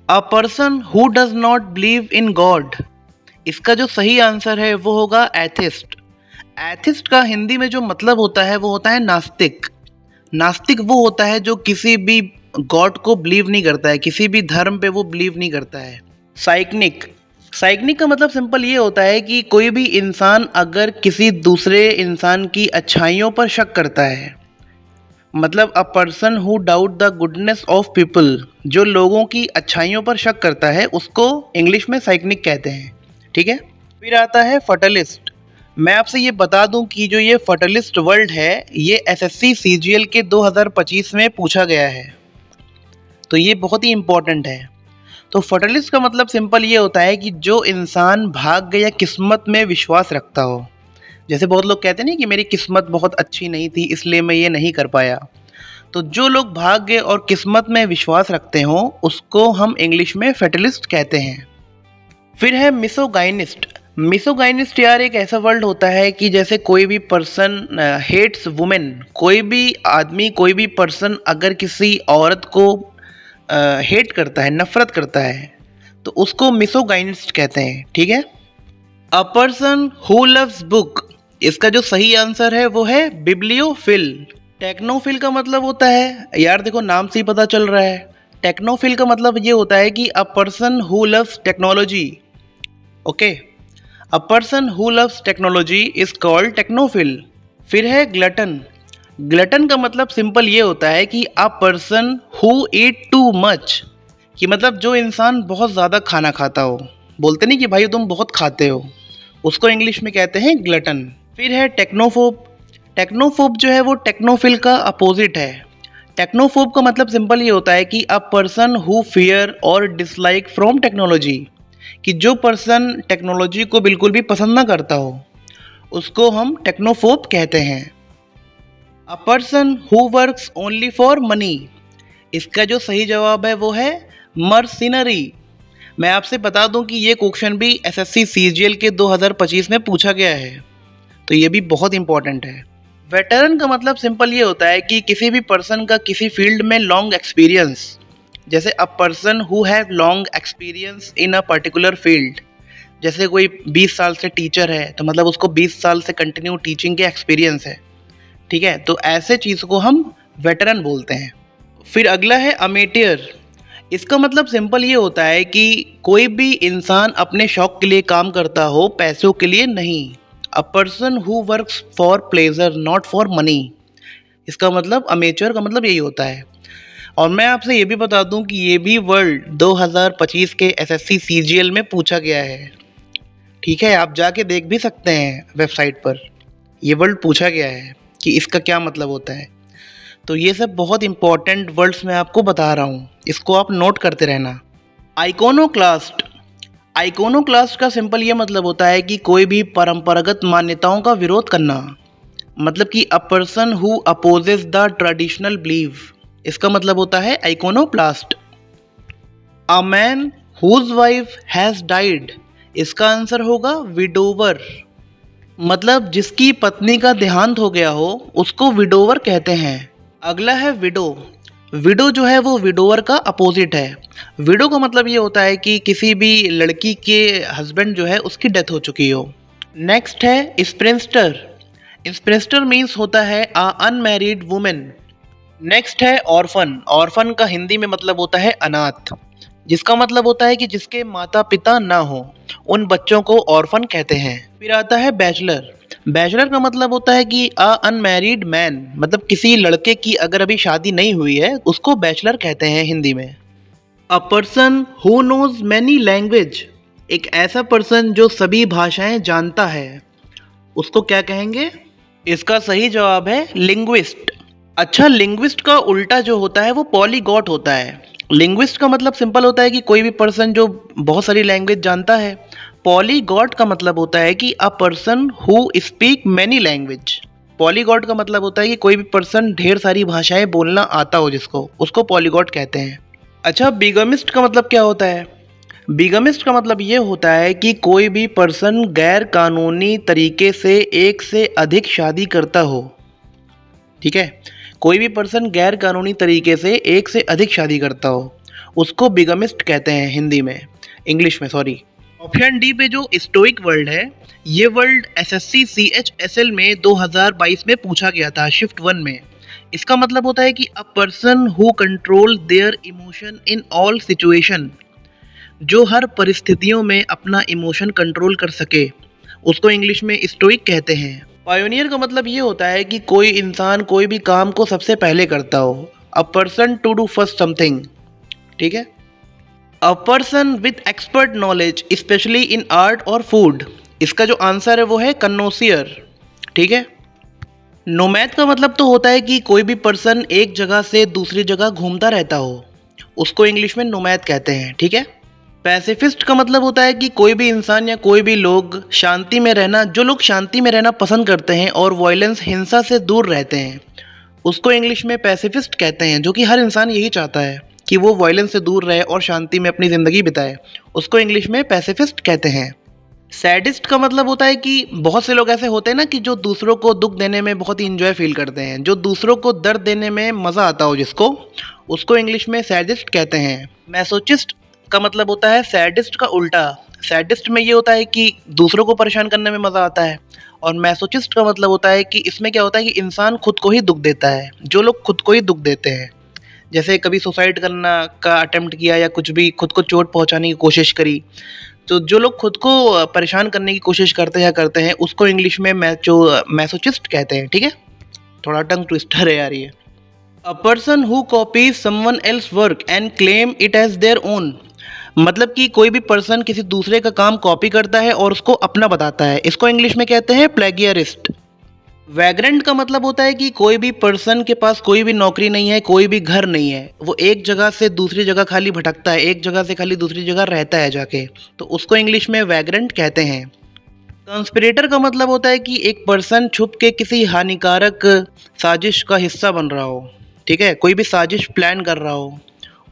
A person who does not believe in God. इसका जो सही आंसर है वो होगा एथिस्ट। एथिस्ट का हिंदी में जो मतलब होता है वो होता है नास्तिक। नास्तिक वो होता है जो किसी भी गॉड को बिलीव नहीं करता है, किसी भी धर्म पे वो बिलीव नहीं करता है। साइक्निक। साइक्निक का मतलब सिंपल ये होता है कि कोई भी इंसान अगर किसी दूसरे इंसान की अच्छाइयों पर शक करता है, मतलब अ person who doubt the goodness of people, जो लोगों की अच्छाइयों पर शक करता है उसको इंग्लिश में साइक्निक कहते हैं। ठीक है। फिर आता है फटलिस्ट। मैं आपसे ये बता दूं कि जो ये फटलिस्ट वर्ड है ये एसएससी सीजीएल के 2025 में पूछा गया है, तो ये बहुत ही इंपॉर्टेंट है। तो फटलिस्ट का मतलब सिंपल ये होता है कि जो इंसान भाग्य या किस्मत में विश्वास रखता हो। जैसे बहुत लोग कहते हैं ना कि मेरी किस्मत बहुत अच्छी नहीं थी इसलिए मैं ये नहीं कर पाया। तो जो लोग भाग्य और किस्मत में विश्वास रखते हो उसको हम इंग्लिश में फेटलिस्ट कहते हैं। फिर है मिसोगाइनिस्ट। मिसोगाइनिस्ट यार एक ऐसा वर्ड होता है कि जैसे कोई भी पर्सन हेट्स वुमेन, कोई भी आदमी कोई भी पर्सन अगर किसी औरत को हेट करता है, नफरत करता है, तो उसको मिसोगाइनिस्ट कहते हैं। ठीक है। A person who loves book. इसका जो सही आंसर है वो है बिब्लियोफिल। टेक्नोफिल का मतलब होता है, यार देखो नाम से ही पता चल रहा है, टेक्नोफिल का मतलब ये होता है कि a person who loves technology. Okay. A person who loves technology is called technophile. फिर है ग्लटन। ग्लटन का मतलब सिंपल ये होता है कि a person who eat too much, कि मतलब जो इंसान बहुत ज़्यादा खाना खाता हो, बोलते नहीं कि भाई तुम बहुत खाते हो, उसको इंग्लिश में कहते हैं ग्लटन। फिर है टेक्नोफोब। टेक्नोफोब जो है वो टेक्नोफिल का अपोजिट है। टेक्नोफोब का मतलब सिंपल ये होता है कि अ पर्सन हु फियर और डिसलाइक फ्रॉम टेक्नोलॉजी, कि जो पर्सन टेक्नोलॉजी को बिल्कुल भी पसंद ना करता हो उसको हम टेक्नोफोब कहते हैं। अ person who works only for money. इसका जो सही जवाब है वो है मर्सिनरी। मैं आपसे बता दूं कि ये क्वेश्चन भी एसएससी सीजीएल के 2025 में पूछा गया है, तो ये भी बहुत इंपॉर्टेंट है। वेटरन का मतलब सिंपल ये होता है कि किसी भी पर्सन का किसी फील्ड में लॉन्ग एक्सपीरियंस। जैसे अ person who have long experience in a particular field. जैसे कोई 20 साल से टीचर है तो मतलब उसको 20 साल से कंटिन्यू टीचिंग के एक्सपीरियंस है। ठीक है, तो ऐसे चीज़ को हम वेटरन बोलते हैं। फिर अगला है अमेटियर। इसका मतलब सिंपल ये होता है कि कोई भी इंसान अपने शौक के लिए काम करता हो, पैसों के लिए नहीं। अ person who works for pleasure not for money. इसका मतलब अमेचर का मतलब यही होता है। और मैं आपसे ये भी बता दूं कि ये भी वर्ड 2025 के एसएससी सीजीएल में पूछा गया है। ठीक है, आप जाके देख भी सकते हैं वेबसाइट पर, ये वर्ड पूछा गया है कि इसका क्या मतलब होता है। तो ये सब बहुत इंपॉर्टेंट वर्ड्स मैं आपको बता रहा हूँ, इसको आप नोट करते रहना। आइकोनोक्लास्ट। आइकोनोक्लास्ट का सिंपल ये मतलब होता है कि कोई भी परंपरागत मान्यताओं का विरोध करना, मतलब कि a person who opposes the traditional belief. इसका मतलब होता है iconoclast. A man whose wife has died. इसका आंसर होगा विडोवर। मतलब जिसकी पत्नी का देहांत हो गया हो उसको विडोवर कहते हैं। अगला है विडो। विडो जो है वो विडोवर का अपोजिट है। विडो का मतलब ये होता है कि किसी भी लड़की के हस्बैंड जो है उसकी डेथ हो चुकी हो। नेक्स्ट है स्प्रिंस्टर। स्प्रिंस्टर मीन्स होता है अ अनमैरिड वुमेन। नेक्स्ट है ऑर्फन। ऑर्फन का हिंदी में मतलब होता है अनाथ, जिसका मतलब होता है कि जिसके माता पिता ना हो, उन बच्चों को ऑर्फन कहते हैं। फिर आता है बैचलर। बैचलर का मतलब होता है कि अ अनमैरिड मैन, मतलब किसी लड़के की अगर अभी शादी नहीं हुई है उसको बैचलर कहते हैं हिंदी में। A person who knows many language. एक ऐसा पर्सन जो सभी भाषाएं जानता है उसको क्या कहेंगे? इसका सही जवाब है लिंग्विस्ट। अच्छा, लिंग्विस्ट का उल्टा जो होता है वो पॉलीगॉट होता है। लिंग्विस्ट का मतलब सिंपल होता है कि कोई भी पर्सन जो बहुत सारी लैंग्वेज जानता है। पॉलीगॉट का मतलब होता है कि a person who speak many language. Polyglot का मतलब होता है कि कोई भी पर्सन ढेर सारी भाषाएं बोलना आता हो जिसको, उसको पॉलीगॉट कहते हैं। अच्छा, बिगमिस्ट का मतलब क्या होता है? बिगमिस्ट का मतलब ये होता है कि कोई भी पर्सन गैर कानूनी तरीके से एक से अधिक शादी करता हो। ठीक है, कोई भी पर्सन गैर कानूनी तरीके से एक से अधिक शादी करता हो उसको बिगमिस्ट कहते हैं हिंदी में, इंग्लिश में सॉरी। ऑप्शन डी पे जो स्टोइक वर्ड है, ये वर्ड एसएससी CHSL में 2022 में पूछा गया था शिफ्ट 1 में। इसका मतलब होता है कि a person who control their emotion in all situation, जो हर परिस्थितियों में अपना इमोशन कंट्रोल कर सके, उसको इंग्लिश में स्टोइक कहते हैं। पायोनियर का मतलब ये होता है कि कोई इंसान कोई भी काम को सबसे पहले करता हो, a person to do first something, ठीक है। A person with expert knowledge specially in art और फूड, इसका जो आंसर है वो है कन्नोसियर, ठीक है। नोमैड का मतलब तो होता है कि कोई भी पर्सन एक जगह से दूसरी जगह घूमता रहता हो, उसको इंग्लिश में नोमैड कहते हैं, ठीक है। पैसिफिस्ट का मतलब होता है कि कोई भी इंसान या कोई भी लोग शांति में रहना, जो लोग शांति में रहना पसंद करते हैं और वायलेंस हिंसा से दूर रहते हैं, उसको इंग्लिश में पैसिफिस्ट कहते हैं। जो कि हर इंसान यही चाहता है कि वो वायलेंस से दूर रहे और शांति में अपनी ज़िंदगी बिताए, उसको इंग्लिश में पैसिफिस्ट कहते हैं। सैडिस्ट का मतलब होता है कि बहुत से लोग ऐसे होते हैं ना कि जो दूसरों को दुख देने में बहुत ही इंजॉय फील करते हैं, जो दूसरों को दर्द देने में मज़ा आता हो जिसको, उसको इंग्लिश में सैडिस्ट कहते हैं। मैसोचिस्ट का मतलब होता है सैडिस्ट का उल्टा। सैडिस्ट में ये होता है कि दूसरों को परेशान करने में मज़ा आता है, और मैसोचिस्ट का मतलब होता है कि इसमें क्या होता है कि इंसान खुद को ही दुख देता है, जो लोग खुद को ही दुख देते हैं, जैसे कभी सुसाइड करना का अटेम्प्ट किया या कुछ भी खुद को चोट पहुंचाने की कोशिश करी, तो जो लोग खुद को परेशान करने की कोशिश करते हैं उसको इंग्लिश में मैसोचिस्ट कहते हैं, ठीक है। थोड़ा टंग ट्विस्टर है यार ये। A person who copies someone else work and claim it as their own, मतलब कि कोई भी पर्सन किसी दूसरे का काम कॉपी करता है और उसको अपना बताता है, इसको इंग्लिश में कहते हैं प्लेगियरिस्ट। वैग्रेंट का मतलब होता है कि कोई भी पर्सन के पास कोई भी नौकरी नहीं है, कोई भी घर नहीं है, वो एक जगह से दूसरी जगह खाली भटकता है, एक जगह से खाली दूसरी जगह रहता है जाके, तो उसको इंग्लिश में वैग्रेंट कहते हैं। कंस्पिरेटर का मतलब होता है कि एक पर्सन छुप के किसी हानिकारक साजिश का हिस्सा बन रहा हो, ठीक है, कोई भी साजिश प्लान कर रहा हो,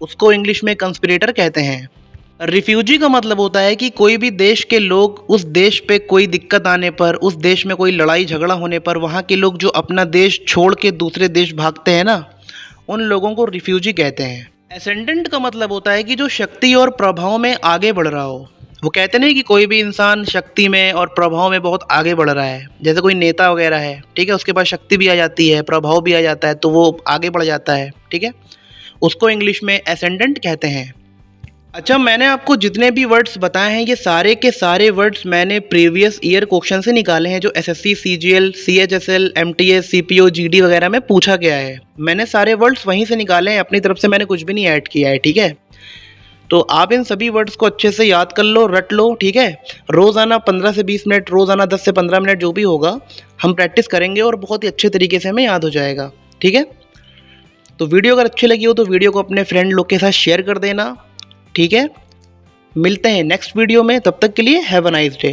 उसको इंग्लिश में कंस्पिरेटर कहते हैं। रिफ्यूजी का मतलब होता है कि कोई भी देश के लोग उस देश पे कोई दिक्कत आने पर, उस देश में कोई लड़ाई झगड़ा होने पर, वहाँ के लोग जो अपना देश छोड़ के दूसरे देश भागते हैं ना, उन लोगों को रिफ्यूजी कहते हैं। एसेंडेंट का मतलब होता है कि जो शक्ति और प्रभाव में आगे बढ़ रहा हो। वो कहते नहीं कि कोई भी इंसान शक्ति में और प्रभाव में बहुत आगे बढ़ रहा है, जैसे कोई नेता वगैरह है, ठीक है, उसके पास शक्ति भी आ जाती है, प्रभाव भी आ जाता है, तो वो आगे बढ़ जाता है, ठीक है, उसको इंग्लिश में एसेंडेंट कहते हैं। अच्छा, मैंने आपको जितने भी वर्ड्स बताए हैं ये सारे के सारे वर्ड्स मैंने प्रीवियस ईयर क्वेश्चन से निकाले हैं, जो SSC, CGL, CHSL, MTS, CPO, GD वगैरह में पूछा गया है। मैंने सारे वर्ड्स वहीं से निकाले हैं, अपनी तरफ से मैंने कुछ भी नहीं ऐड किया है, ठीक है। तो आप इन सभी वर्ड्स को अच्छे से याद कर लो, रट लो, ठीक है। रोज़ाना 15 से 20 मिनट, रोज़ाना 10 से 15 मिनट जो भी होगा हम प्रैक्टिस करेंगे और बहुत ही अच्छे तरीके से हमें याद हो जाएगा, ठीक है। तो वीडियो अगर अच्छी लगी हो तो वीडियो को अपने फ्रेंड लोग के साथ शेयर कर देना, ठीक है। मिलते हैं नेक्स्ट वीडियो में, तब तक के लिए हैव अ नाइस डे।